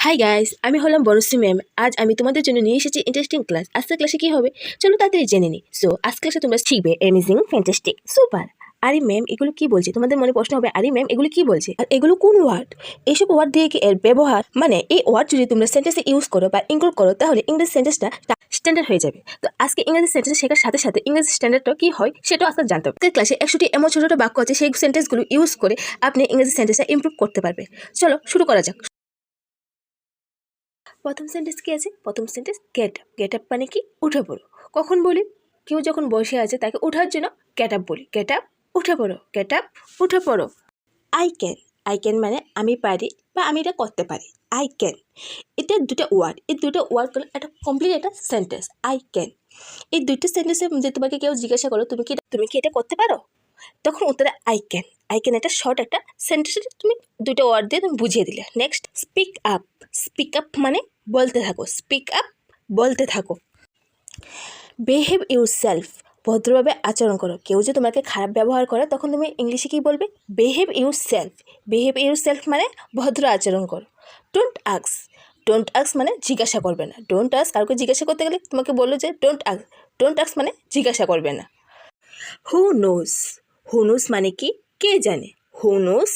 Hi guys, আমি হলাম Banasree ma'am. আজ আমি তোমাদের জন্য নিয়ে এসেছি ইন্টারেস্টিং ক্লাস। আজকের ক্লাসে কি হবে চলো তাড়াতাড়ি জেনে নিই। সো আজকের ক্লাসে তোমরা শিখবে অ্যামেজিং, ফ্যান্টাস্টিক, সুপার। আরে ম্যাম এগুলো কি বলছে? তোমাদের মনে প্রশ্ন হবে, আরে ম্যাম এগুলো কি বলছে আর এগুলো কোন ওয়ার্ড? এইসব ওয়ার্ড দিয়ে কি এর ব্যবহার, মানে এই ওয়ার্ড যদি তোমরা সেন্টেন্সে ইউজ করো বা ইনক্লুড করো তাহলে ইংরেজি সেন্টেন্সটা স্ট্যান্ডার্ড হয়ে যাবে। তো আজকে ইংরেজি সেন্টেন্স শেখার সাথে সাথে ইংরেজি স্ট্যান্ডার্ডটা কি হয় সেটাও আজকে জানতে হবে। আজকের ক্লাসে 100টি এমন ছোট ছোট বাক্য আছে, সেই সেন্টেন্সগুলো ইউজ করে আপনি ইংরেজি সেন্টেন্সটা ইমপ্রুভ করতে পারবে। চলো শুরু করা যাক। প্রথম সেন্টেন্স কি আছে? প্রথম sentence get up. Get up মানে কি? উঠে পড়ো। কখন বলি? কেউ যখন বসে আছে তাকে ওঠার জন্য গেট আপ বলি। গেট আপ, উঠে পড়ো। গেট আপ, উঠে পড়ো। I can. আই ক্যান মানে আমি পারি বা আমি এটা করতে পারি। আই ক্যান, এটা দুটো ওয়ার্ড। এই দুটো ওয়ার্ড করলে একটা কমপ্লিট একটা সেন্টেন্স। আই ক্যান, এই দুইটা সেন্টেন্সে যে তোমাকে কেউ জিজ্ঞাসা করো তুমি কি এটা করতে পারো, তখন উত্তরে আই ক্যান। আই ক্যান একটা শর্ট একটা সেন্টেন্স, তুমি দুটো ওয়ার্ড দিয়ে তুমি বুঝিয়ে দিলে। Next speak up. Speak up মানে বলতে থাকো। স্পিক আপ, বলতে থাকো। বিহেভ ইউর সেলফ, ভদ্রভাবে আচরণ করো। কেউ যে তোমাকে খারাপ ব্যবহার করে তখন তুমি ইংলিশে কী বলবে? Behave your self. Behave your self মানে ভদ্র আচরণ করো। Don't ask. ডোন্ট আস্ক মানে জিজ্ঞাসা করবে না। ডোন্ট আস্ক, কাউকে জিজ্ঞাসা করতে গেলে তোমাকে বললো যে ডোন্ট আস্ক। ডোন্ট আস্ক মানে জিজ্ঞাসা করবে না। হু নোস। হু নোস মানে কি? কে জানে। হু নোস,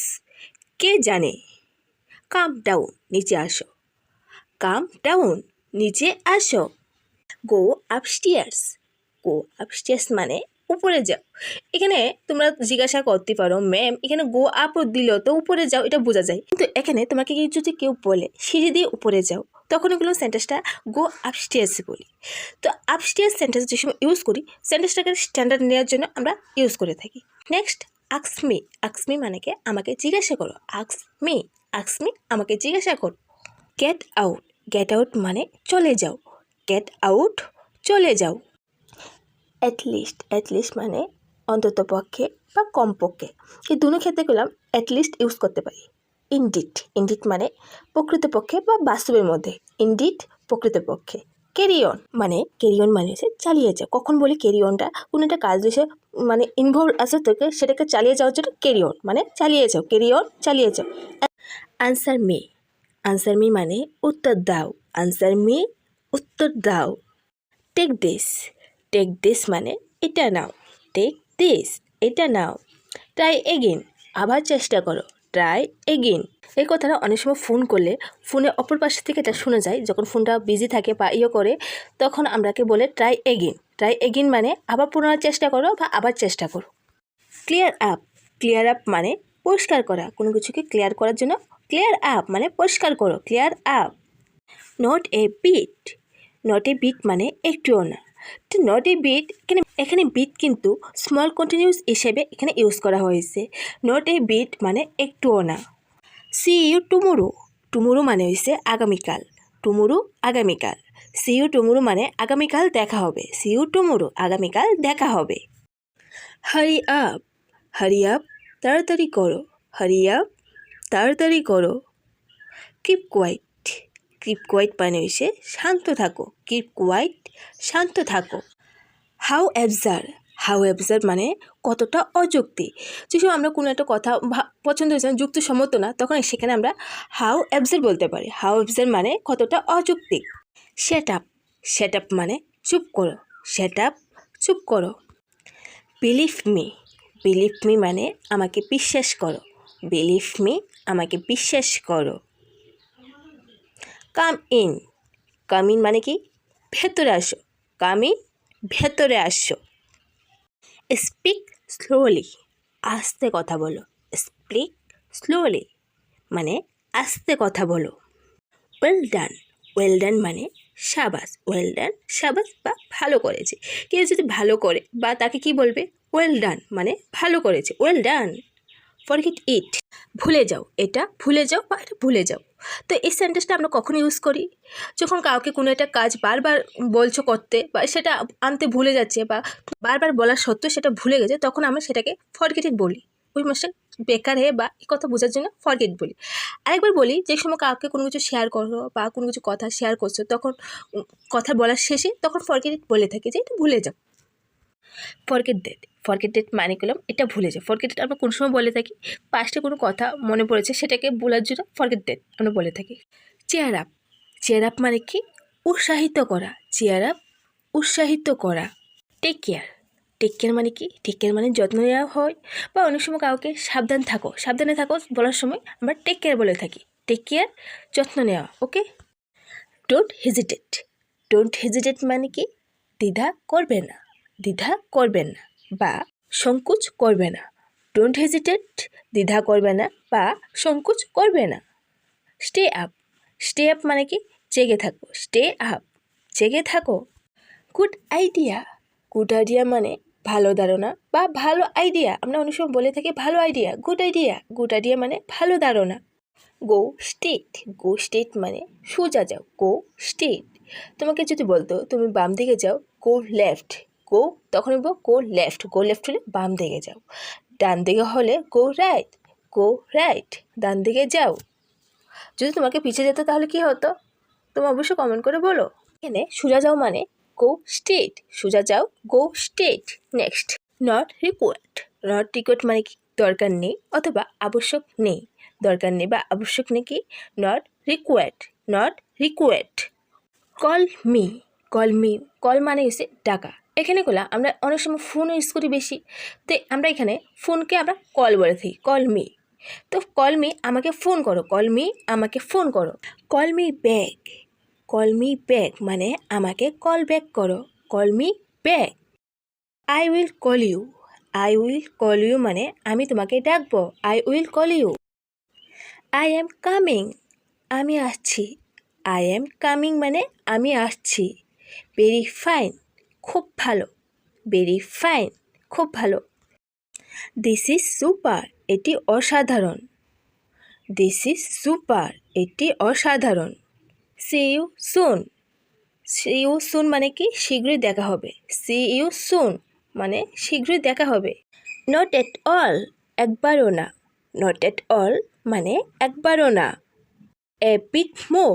কে জানে। কাম ডাউন, নিচে আসো। কাম ডাউন, নিচে আসো। গো আপস্টিয়ার্স। গো আপস্টিয়ার্স মানে উপরে যাও। এখানে তোমরা জিজ্ঞাসা করতে পারো, ম্যাম এখানে গো আপও দিল তো উপরে যাও, এটা বোঝা যায়। কিন্তু এখানে তোমাকে যদি কেউ বলে সিঁড়ি দিয়ে উপরে যাও, তখন এগুলো সেন্টেন্সটা গো আপস্টিয়ার্স বলি। তো আপস্টিয়ার্স সেন্টেন্স যে সময় ইউজ করি, সেন্টেন্সটাকে স্ট্যান্ডার্ড নেওয়ার জন্য আমরা ইউজ করে থাকি। Next ask me. Ask me মানে কি? আমাকে জিজ্ঞাসা করো। আস্ক মি, আস্ক মি আমাকে জিজ্ঞাসা করো। Get out. গেট আউট মানে চলে যাও। গেট আউট, চলে যাও। অ্যাটলিস্ট। অ্যাটলিস্ট মানে অন্তত পক্ষে বা কমপক্ষে। এই দুটো ক্ষেত্রে গেলাম অ্যাটলিস্ট ইউজ করতে পারি। ইনডিড। ইনডিড মানে প্রকৃতপক্ষে বা বাস্তবের মধ্যে। ইনডিড প্রকৃতপক্ষে। ক্যারি অন মানে হচ্ছে চালিয়ে যাও। কখন বলি ক্যারি অনটা? কোনো একটা কাজ এসে মানে ইনভলভ আছে তোকে, সেটাকে চালিয়ে যাওয়ার জন্য ক্যারি অন মানে চালিয়ে যাও। ক্যারি অন, চালিয়ে যাও। Answer me. আনসার মি মানে উত্তর দাও। আনসার মি, উত্তর দাও। Take this. টেক দিস মানে এটা নাও। টেক দিস, এটা নাও। ট্রাই এগেন, আবার চেষ্টা করো। Try again. এই কথাটা অনেক সময় ফোন করলে ফোনে অপর পাশ থেকে এটা শোনা যায়, যখন ফোনটা বিজি থাকে বা করে, তখন আমরাকে বলে ট্রাই এগেন। ট্রাই এগেন মানে আবার পুনরায় চেষ্টা করো বা আবার চেষ্টা করো। Clear up. ক্লিয়ার আপ মানে পরিষ্কার করা। কোনো কিছুকে ক্লিয়ার করার জন্য ক্লিয়ার আপ মানে পরিষ্কার করো। Clear up. Not a bit. Not a bit মানে একটুও না। তো নট এ বিট, এখানে বিট কিন্তু স্মল কন্টিনিউস হিসেবে এখানে ইউজ করা হয়েছে। নট এ বিট মানে একটুও না। C you tomorrow. টুমোরো মানে হয়েছে আগামীকাল। টুমোরো আগামীকাল। সি ইউ টুমোরো মানে আগামীকাল দেখা হবে। সি ইউ টুমোরো, আগামীকাল দেখা হবে। Hurry up. হারি আপ, তাড়াতাড়ি করো। হারি আপ, তাড়াতাড়ি করো। Keep quiet. কিপ কোয়াইট মানে হয়েছে শান্ত থাকো। কিপ কোয়াইট, শান্ত থাকো। How absurd. হাউ অ্যাবসার্ড মানে কতটা অযৌক্তিক। যেসব আমরা কোনো একটা কথা পছন্দ হয়েছে না, যুক্তিসম্মত না, তখন সেখানে আমরা হাউ অ্যাবসার্ড বলতে পারি। হাউ অ্যাবসার্ড মানে কতটা অযৌক্তিক। Shut up. শ্যাট আপ মানে চুপ করো। শ্যাট আপ, চুপ করো। Believe me. বিলিভ মি মানে আমাকে বিশ্বাস করো। বিলিভ মি, আমাকে বিশ্বাস করো। Come in. কাম ইন মানে কি? ভেতরে আসো। কাম ইন, ভেতরে আসো। Speak slowly. আস্তে কথা বলো। স্পিক স্লোলি মানে আস্তে কথা বলো। Well done. ওয়েল ডান মানে সাবাস। ওয়েল ডান, সাবাস বা ভালো করেছে। কেউ যদি ভালো করে বা তাকে কি বলবে? ওয়েল ডান মানে ভালো করেছে। Well done. Forget it. ভুলে যাও। এটা ভুলে যাও বা এটা ভুলে যাও। তো এই সেন্টেন্সটা আমরা কখন ইউজ করি? যখন কাউকে কোনো একটা কাজ বারবার বলছো করতে, বা সেটা আনতে ভুলে যাচ্ছে, বা বারবার বলা সত্ত্বেও সেটা ভুলে গেছে, তখন আমরা সেটাকে ফরগেট ইট বলি। ওই মাসটা বেকার হয়ে বা এই কথা বোঝার জন্য ফরগেট বলি। আরেকবার বলি, যে সময় কাউকে কোনো কিছু শেয়ার করো বা কোনো কিছু কথা শেয়ার করছো, তখন কথা বলার শেষে তখন ফরগেট ইট বলে থাকি যে এটা ভুলে যাও। Forget date. ফরগেট ডেট মানে করলাম এটা ভুলে যাও। ফরগেট ডেট আমরা কোন সময় বলে থাকি? পাস্টে কোনো কথা মনে পড়েছে সেটাকে ভোলার জন্য ফরগেট ডেট আমরা বলে থাকি। চেয়ার আপ, চেয়ার আপ মানে কি উৎসাহিত করা, চেয়ার আপ উৎসাহিত করা। টেক কেয়ার, টেক কেয়ার মানে কি, টেক কেয়ার মানে যত্ন নেওয়া হয়, বা অনেক সময় কাউকে সাবধানে থাকো বলার সময় আমরা টেক কেয়ার বলে থাকি। টেক কেয়ার যত্ন নেওয়া, ওকে। ডোন্ট হেজিটেট, ডোন্ট হেজিটেট মানে কি দ্বিধা করবে না, দ্বিধা করবেন না বা সংকোচ করবে না। ডোন্ট হেজিটেট দ্বিধা করবে না বা সংকোচ করবে না। স্টে আপ, স্টে আপ মানে কি জেগে থাকো, স্টে আপ জেগে থাকো। গুড আইডিয়া, গুড আইডিয়া মানে ভালো ধারণা বা ভালো আইডিয়া, আমরা অনেক সময় বলে থাকি ভালো idea, good idea, good idea মানে ভালো ধারণা। গো স্ট্রেট, গো স্ট্রেট মানে সোজা যাও, গো স্ট্রেট। তোমাকে যদি বলতো তুমি বাম দিকে যাও, গো লেফট, গো তখন বলবো গো লেফট, গো লেফট হলে বাম দিকে যাও। ডান দিকে হলে গো রাইট, গো রাইট, ডান দিকে যাও। যদি তোমাকে পিছিয়ে যেত তাহলে কি হতো, তুমি অবশ্যই কমেন্ট করে বলো। এখানে সোজা যাও মানে গো স্ট্রেট, সোজা যাও go straight. Next, not required, not required মানে কি দরকার নেই অথবা আবশ্যক নেই, দরকার নেই বা আবশ্যক নেই কি not required, not required. Call me, call me, call মানে হচ্ছে ডাকা। এখানে গুলা আমরা অনেক সময় ফোন ইউজ করি বেশি, তো আমরা এখানে ফোনকে আমরা কল বলে থাকি, কল মি। তো কল মি আমাকে ফোন করো, কল মি আমাকে ফোন করো। Call me back, call me back মানে আমাকে কল ব্যাক করো, call me back. I will call you, I will call you মানে আমি তোমাকে ডাকবো, I will call you. I am coming, আমি আসছি, আই অ্যাম কামিং মানে আমি আসছি। ভেরি ফাইন, খুব ভালো, ভেরি ফাইন, খুব ভালো। দিস ইজ সুপার, এটি অসাধারণ, দিস ইজ সুপার, এটি অসাধারণ। See you soon, see you soon মানে কি শীঘ্রই দেখা হবে, সি ইউ সুন মানে শীঘ্রই দেখা হবে। নট এট অল, একবারও না, নট এট অল মানে একবারও না। এ বিট মোর,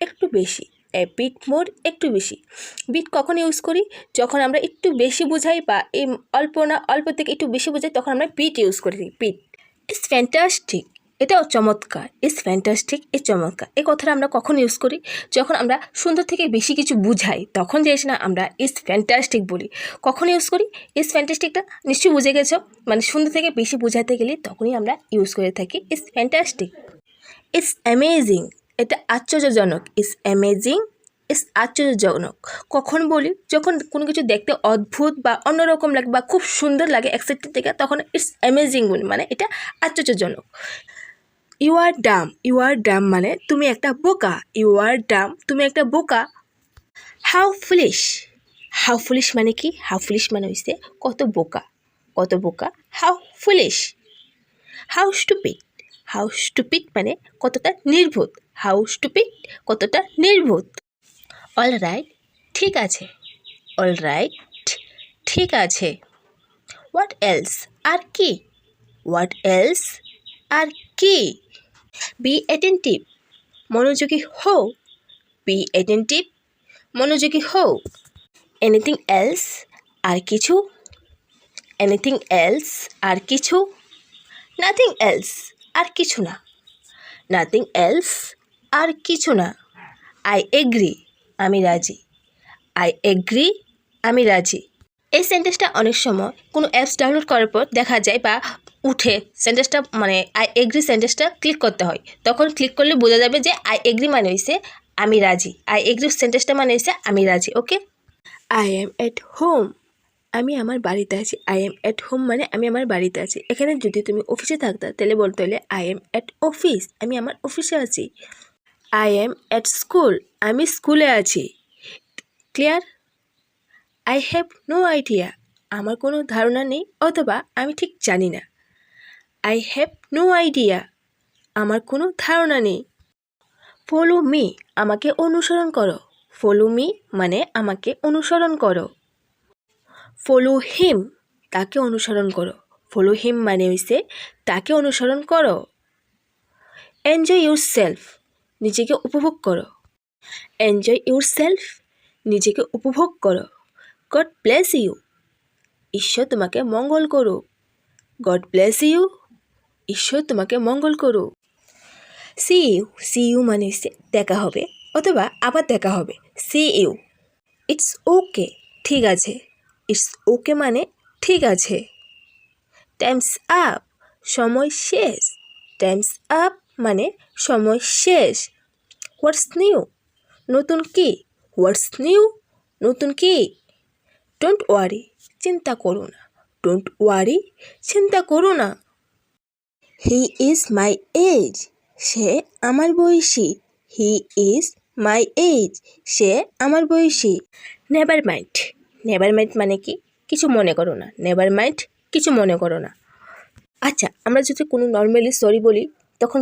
একটু বেশি, এ বিট মোর একটু বেশি। বিট কখন ইউজ করি, যখন আমরা একটু বেশি বোঝাই বা এই অল্প না অল্প থেকে একটু বেশি বোঝাই তখন আমরা বিট ইউজ করি, বিট। ইটস ফ্যান্টাস্টিক, এটাও চমৎকার, ইটস ফ্যান্টাস্টিক এ চমৎকার। এই কথাটা আমরা কখন ইউজ করি, যখন আমরা সুন্দর থেকে বেশি কিছু বুঝাই তখন যে না আমরা ইটস ফ্যান্টাস্টিক বলি। কখন ইউজ করি ইটস ফ্যান্টাস্টিকটা নিশ্চয়ই বুঝে গেছো, মানে সুন্দর থেকে বেশি বোঝাতে গেলে তখনই আমরা ইউজ করে থাকি ইটস ফ্যান্টাস্টিক। ইটস অ্যামেজিং, এটা আশ্চর্যজনক, ইটস অ্যামেজিং, ইটস আশ্চর্যজনক। কখন বলি যখন কোনো কিছু দেখতে অদ্ভুত বা অন্যরকম লাগে বা খুব সুন্দর লাগে এক্সাইটেড থেকে, তখন ইটস অ্যামেজিং বলি, মানে এটা আশ্চর্যজনক। ইউ আর ডাম, ইউ আর ডাম মানে তুমি একটা বোকা, ইউ আর ডাম তুমি একটা বোকা। হাউ ফুলিশ, হাউ ফুলিশ মানে কি, হাউ ফুলিশ মানে হচ্ছে কত বোকা, কত বোকা। How foolish. How stupid, how stupid মানে কতটা নির্বোধ, হাউ স্টুপিড কতটা নির্বোধ। অল রাইট, ঠিক আছে, অল রাইট, ঠিক আছে। হোয়াট এলস, আর কি, হোয়াট এলস, আর কি। বি অ্যাটেন্টিভ, মনোযোগী হও, বি অ্যাটেন্টিভ, মনোযোগী হও। এনিথিং এলস, আর কিছু, এনিথিং এলস, আর কিছু। নাথিং এলস, আর কিছু না, নাথিং এলস, আর কিছু না। আই এগ্রি, আমি রাজি, আই এগ্রি, আমি রাজি। এই সেন্টেন্সটা অনেক সময় কোনো অ্যাপস ডাউনলোড করার পর দেখা যায় বা উঠে সেন্টেন্সটা মানে আই এগ্রি সেন্টেন্সটা ক্লিক করতে হয়, তখন ক্লিক করলে বোঝা যাবে যে আই এগ্রি মানে হয়েছে আমি রাজি, আই এগ্রি সেন্টেন্সটা মানে হয়েছে আমি রাজি, ওকে। আই এম এট হোম, আমি আমার বাড়িতে আছি, আই এম এট হোম মানে আমি আমার বাড়িতে আছি। এখানে যদি তুমি অফিসে থাকতা তাহলে বলতে হলে আই এম এট অফিস, আমি আমার অফিসে আছি। আই এম এট স্কুল, আমি স্কুলে আছি। Clear. I have no idea, আমার কোনো ধারণা নেই অথবা আমি ঠিক জানি না। আই হ্যাভ নো আইডিয়া, আমার কোনো ধারণা নেই। ফলো মি, আমাকে অনুসরণ করো, ফলো মি মানে আমাকে অনুসরণ করো। ফলো হিম, তাকে অনুসরণ করো, ফলো হিম মানে হইছে তাকে অনুসরণ করো। এনজয় ইউর সেলফ, নিজেকে উপভোগ করো, এনজয় ইউর সেলফ, নিজেকে উপভোগ করো। গড ব্লেস ইউ, ঈশ্বর তোমাকে মঙ্গল করুক, গড ব্লেস ইউ, ঈশ্বর তোমাকে মঙ্গল করুক। সি ইউ মানে হচ্ছে দেখা হবে অথবা আবার দেখা হবে। C you. ইটস ওকে, ঠিক আছে। ইটস ওকে মানে ঠিক আছে। টাইমস আপ, সময় শেষ। টাইমস আপ মানে সময় শেষ। হোয়াটস নিউ, নতুন কি। হোয়াটস নিউ, নতুন কি। ডোন্ট ওয়ারি, চিন্তা করো না। ডোন্ট ওয়ারি, চিন্তা করো না। হি ইজ মাই এজ, সে আমার বয়সী। হি ইজ মাই এজ, সে আমার বয়সী। নেভার মাইন্ড, নেভার মাইন্ড মানে কি, কিছু মনে করো না। নেভার মাইন্ড, কিছু মনে করো না। আচ্ছা, আমরা যদি কোনো নর্মালি সরি বলি তখন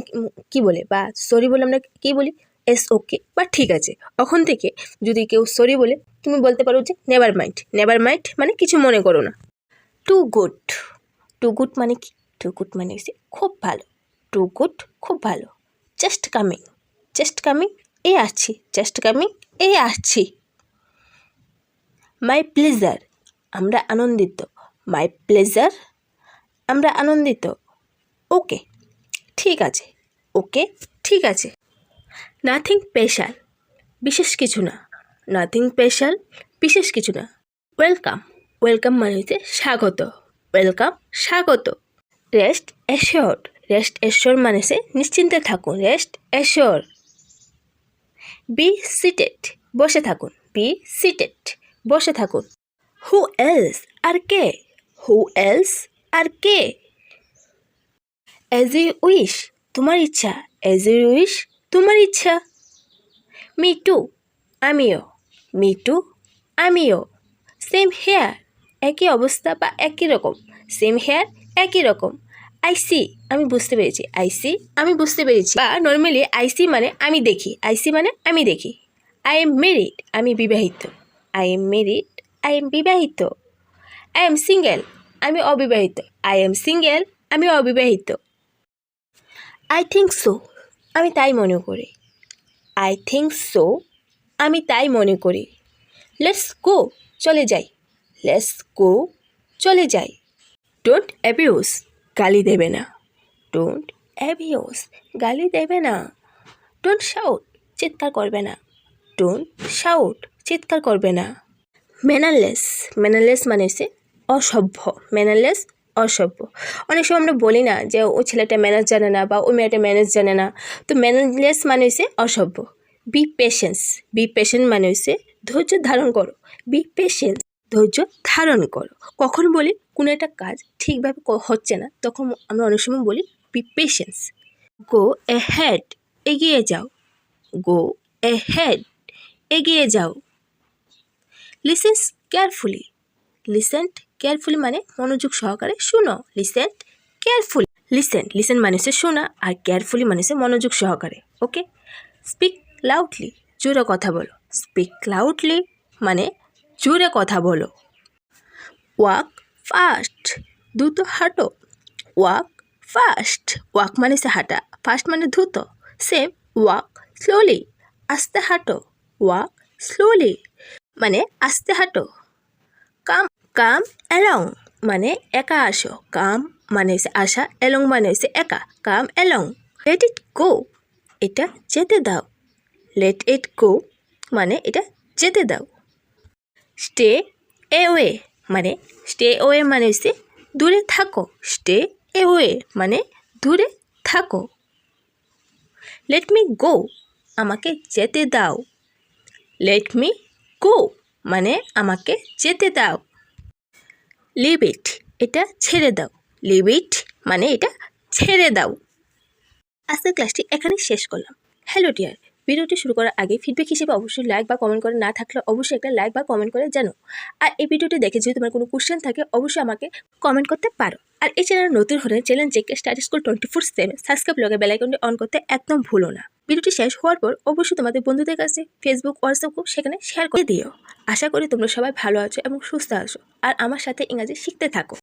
কি বলে, বা সরি বলে আমরা কি বলি, এস ওকে বা ঠিক আছে। ওখান থেকে যদি কেউ সরি বলে তুমি বলতে পারো যে নেভার মাইন্ড। নেভার মাইন্ড মানে কিছু মনে করো না। টু গুড, টু গুড মানে কি, টু গুড মানে হচ্ছে খুব ভালো। টু গুড, খুব ভালো। জাস্ট কামিং, জাস্ট কামিং, এই আসছি। জাস্ট কামিং, এই আসছি। মাই প্লেজার, আমরা আনন্দিত। মাই প্লেজার, আমরা আনন্দিত। ওকে, ঠিক আছে। ওকে, ঠিক আছে। নাথিং স্পেশাল, বিশেষ কিছু না। নাথিং স্পেশাল, বিশেষ কিছু না। ওয়েলকাম, ওয়েলকাম মানে হচ্ছে স্বাগত। ওয়েলকাম, স্বাগত। রেস্ট অ্যাশোর্ড, রেস্ট অ্যাশোর্ড মানে হচ্ছে নিশ্চিন্তে থাকুন। রেস্ট অ্যাশোর্ড। বি সিটেড, বসে থাকুন। বি সিটেড, বসে থাকুন। হু এলস, আর কে। হু এলস, আর কে। অ্যাজ ইউ উইশ, তোমার ইচ্ছা। অ্যাজ ইউ উইশ, তোমার ইচ্ছা। মি টু, আমিও। মি টু, আমিও। সেম হেয়ার, একই অবস্থা বা একই রকম। সেম হেয়ার, একই রকম। আই সি, আমি বুঝতে পেরেছি। আই সি, আমি বুঝতে পেরেছি। বা নর্মালি আই সি মানে আমি দেখি। আই সি মানে আমি দেখি। আই এম মেরিড, আমি বিবাহিত। I am married, I am বিবাহিত। আই এম সিঙ্গেল, আমি অবিবাহিত। আই এম সিঙ্গেল, আমি অবিবাহিত। আই থিঙ্ক সো, আমি তাই মনে করি। আই থিঙ্ক সো, আমি তাই মনে করি। লেটস গো, চলে যাই। লেটস গো, চলে যাই। ডোন্ট অ্যাবিউজ, গালি দেবে না। ডোন্ট অ্যাবিউজ, গালি দেবে না। ডোন্ট শাউট, চিৎকার করবে না। ডোন্ট শাউট, চিৎকার করবে না। ম্যানারলেস, ম্যানারলেস মানে হচ্ছে অসভ্য। ম্যানারলেস, অসভ্য। অনেক সময় আমরা বলি না যে ওই ছেলেটা ম্যানেজ জানে না বা ওই মেয়েটা ম্যানেজ জানে না। তো ম্যানারলেস মানে হচ্ছে অসভ্য। বি পেশেন্স, বি পেশেন্ট মানে হচ্ছে ধৈর্য ধারণ করো। বি পেশেন্স, ধৈর্য ধারণ করো। কখন বলি কোনো একটা কাজ ঠিকভাবে হচ্ছে না তখন আমরা অনেক সময় বলি বি পেশেন্স। গো এহেড, এগিয়ে যাও। গো এহেড, এগিয়ে যাও। লিসেন্স কেয়ারফুলি, লিসেন্ট কেয়ারফুলি মানে মনোযোগ সহকারে শুনো। লিসেন্ট কেয়ারফুলি। লিসেন, লিসেন মানে হচ্ছে শোনা, আর কেয়ারফুলি মানে হচ্ছে মনোযোগ সহকারে। ওকে। স্পিক লাউডলি, জোরে কথা বলো। স্পিক লাউডলি মানে জোরে কথা বলো। ওয়াক ফাস্ট, দ্রুত হাঁটো। ওয়াক ফাস্ট, ওয়াক মানে হচ্ছে হাঁটা, ফাস্ট মানে দ্রুত। সেম ওয়াক স্লোলি, আস্তে হাঁটো। ওয়াক স্লোলি মানে আস্তে হাঁটো। কাম, কাম অ্যালং মানে একা আসো। কাম মানে হচ্ছে আসা, অ্যালং মানে হচ্ছে একা। কাম অ্যালং। লেট ইট গো, এটা যেতে দাও। লেট ইট গো মানে এটা যেতে দাও। স্টে এওয়ে মানে, স্টে ওয়ে মানে হচ্ছে দূরে থাকো। স্টে এওয়ে মানে দূরে থাকো। লেট মি গো, আমাকে যেতে দাও। লেট মি গো মানে আমাকে যেতে দাও। লিভ ইট, এটা ছেড়ে দাও। লিভ ইট মানে এটা ছেড়ে দাও। আজকের ক্লাসটি এখানে শেষ করলাম। হ্যালো ডিয়ার, ভিডিওটি শুরু করার আগে ফিডব্যাক হিসেবে অবশ্যই লাইক বা কমেন্ট করে, না থাকলে অবশ্যই একটা লাইক বা কমেন্ট করে জানো। আর এই ভিডিওটি দেখে যদি তোমার কোনো কোশ্চেন থাকে অবশ্যই আমাকে কমেন্ট করতে পারো। আর এই চ্যানেল নতুন হলে channel JK study school 24/7 subscribe লগে বেল আইকনটি অন করতে একদম ভুলো না। ভিডিওটি শেষ হওয়ার পর অবশ্যই তোমাদের বন্ধুদের কাছে ফেসবুক, হোয়াটসঅ্যাপ গ্রুপ সেখানে শেয়ার করে দিও। আশা করি তোমরা সবাই ভালো আছো এবং সুস্থ আছো আর আমার সাথে ইংরাজি শিখতে থাকো।